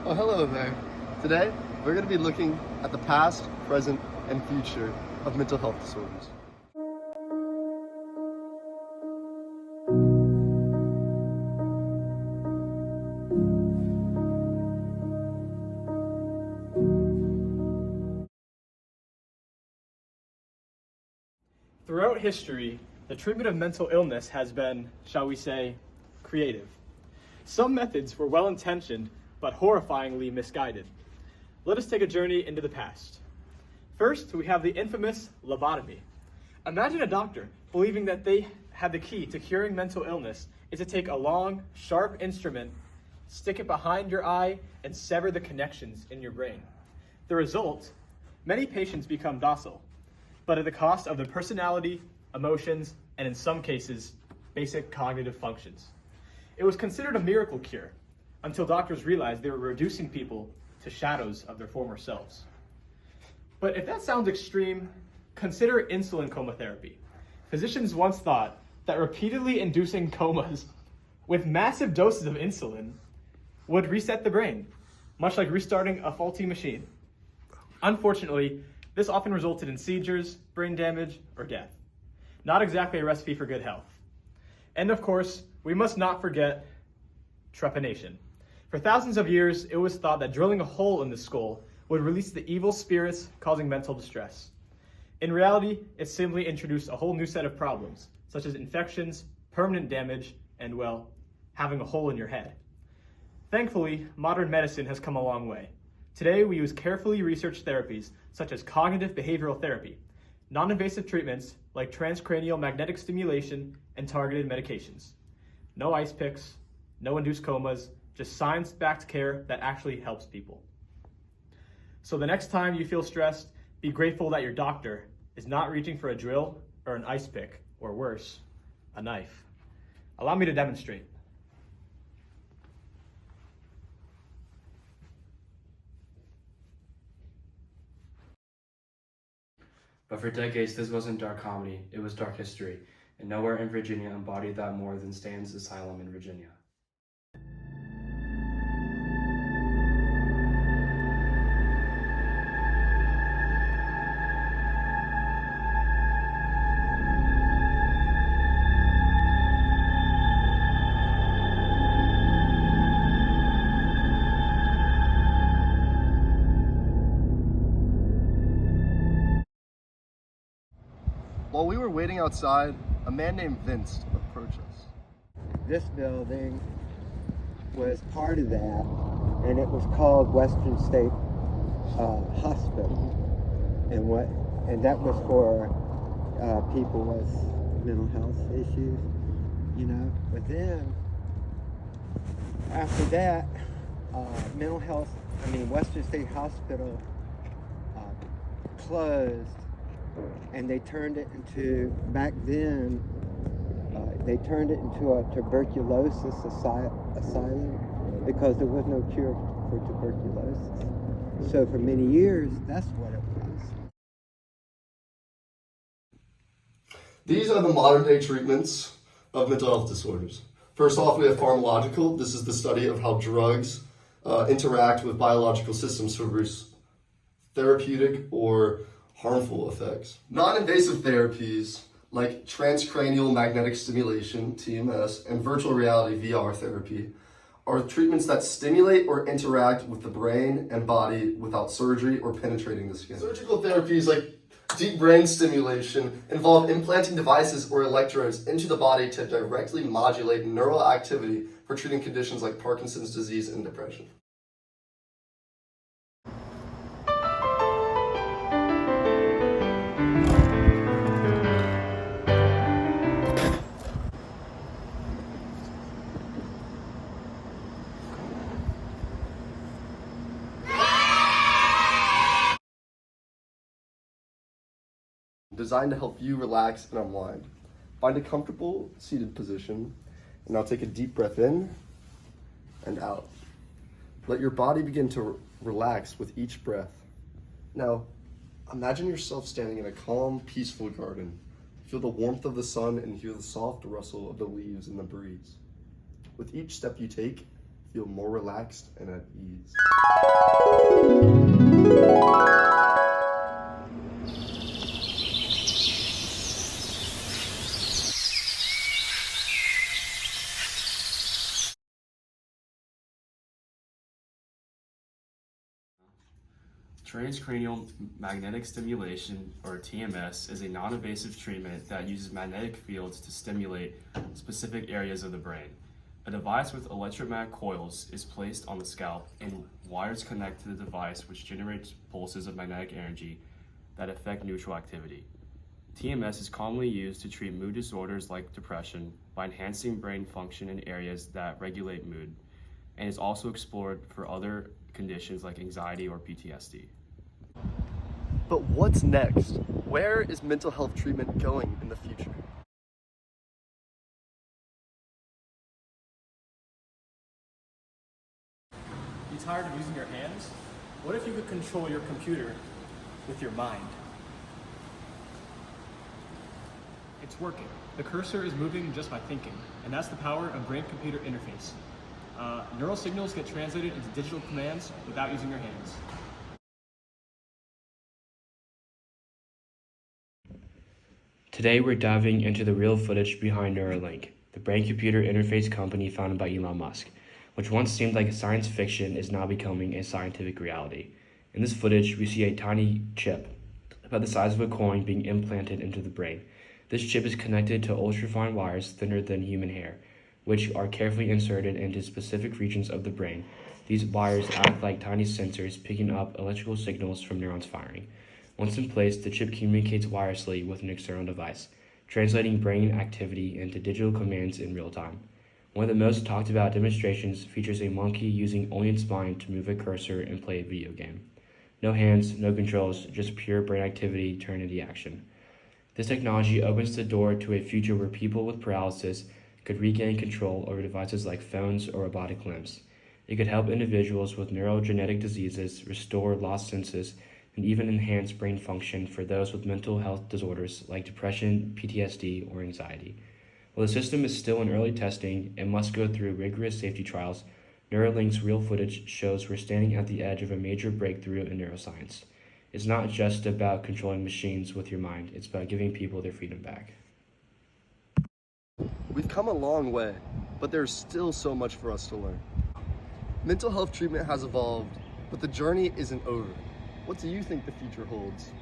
Oh, hello there. Today, we're going to be looking at the past, present, and future of mental health disorders. Throughout history, the treatment of mental illness has been, shall we say, creative. Some methods were well-intentioned, but horrifyingly misguided. Let us take a journey into the past. First, we have the infamous lobotomy. Imagine a doctor believing that they had the key to curing mental illness is to take a long, sharp instrument, stick it behind your eye, and sever the connections in your brain. The result, many patients become docile, but at the cost of their personality, emotions, and in some cases, basic cognitive functions. It was considered a miracle cure until doctors realized they were reducing people to shadows of their former selves. But if that sounds extreme, consider insulin coma therapy. Physicians once thought that repeatedly inducing comas with massive doses of insulin would reset the brain, much like restarting a faulty machine. Unfortunately, this often resulted in seizures, brain damage, or death. Not exactly a recipe for good health. And of course, we must not forget trepanation. For thousands of years, it was thought that drilling a hole in the skull would release the evil spirits causing mental distress. In reality, it simply introduced a whole new set of problems, such as infections, permanent damage, and, well, having a hole in your head. Thankfully, modern medicine has come a long way. Today, we use carefully researched therapies such as cognitive behavioral therapy, non-invasive treatments like transcranial magnetic stimulation, and targeted medications. No ice picks, no induced comas, just science-backed care that actually helps people. So the next time you feel stressed, be grateful that your doctor is not reaching for a drill or an ice pick, or worse, a knife. Allow me to demonstrate. But for decades, this wasn't dark comedy, it was dark history, and nowhere in Virginia embodied that more than Stan's Asylum in Virginia. While we were waiting outside, a man named Vince approached us. This building was part of that, and it was called Western State Hospital, and that was for people with mental health issues, But then after that, Western State Hospital closed, and they turned it into, back then, they turned it into a tuberculosis asylum because there was no cure for tuberculosis. So for many years, that's what it was. These are the modern day treatments of mental health disorders. First off, we have pharmacological. This is the study of how drugs interact with biological systems to produce therapeutic or harmful effects. Non-invasive therapies like transcranial magnetic stimulation, TMS, and virtual reality, VR therapy, are treatments that stimulate or interact with the brain and body without surgery or penetrating the skin. Surgical therapies like deep brain stimulation involve implanting devices or electrodes into the body to directly modulate neural activity for treating conditions like Parkinson's disease and depression. Designed to help you relax and unwind. Find a comfortable seated position, and now take a deep breath in and out. Let your body begin to relax with each breath. Now, imagine yourself standing in a calm, peaceful garden. Feel the warmth of the sun and hear the soft rustle of the leaves in the breeze. With each step you take, feel more relaxed and at ease. Transcranial magnetic stimulation, or TMS, is a non-invasive treatment that uses magnetic fields to stimulate specific areas of the brain. A device with electromagnetic coils is placed on the scalp, and wires connect to the device, which generates pulses of magnetic energy that affect neutral activity. TMS is commonly used to treat mood disorders like depression by enhancing brain function in areas that regulate mood, and is also explored for other conditions like anxiety or PTSD. But what's next? Where is mental health treatment going in the future? You tired of using your hands? What if you could control your computer with your mind? It's working. The cursor is moving just by thinking, and that's the power of brain-computer interface. Neural signals get translated into digital commands without using your hands. Today we're diving into the real footage behind Neuralink, the brain-computer interface company founded by Elon Musk, which once seemed like a science fiction is now becoming a scientific reality. In this footage, we see a tiny chip, about the size of a coin, being implanted into the brain. This chip is connected to ultrafine wires thinner than human hair, which are carefully inserted into specific regions of the brain. These wires act like tiny sensors, picking up electrical signals from neurons firing. Once in place, the chip communicates wirelessly with an external device, translating brain activity into digital commands in real time. One of the most talked about demonstrations features a monkey using only its mind to move a cursor and play a video game. No hands, no controls, just pure brain activity turned into action. This technology opens the door to a future where people with paralysis could regain control over devices like phones or robotic limbs. It could help individuals with neurogenetic diseases restore lost senses and even enhance brain function for those with mental health disorders like depression, PTSD, or anxiety. While the system is still in early testing and must go through rigorous safety trials, Neuralink's real footage shows we're standing at the edge of a major breakthrough in neuroscience. It's not just about controlling machines with your mind, it's about giving people their freedom back. We've come a long way, but there's still so much for us to learn. Mental health treatment has evolved, but the journey isn't over. What do you think the future holds?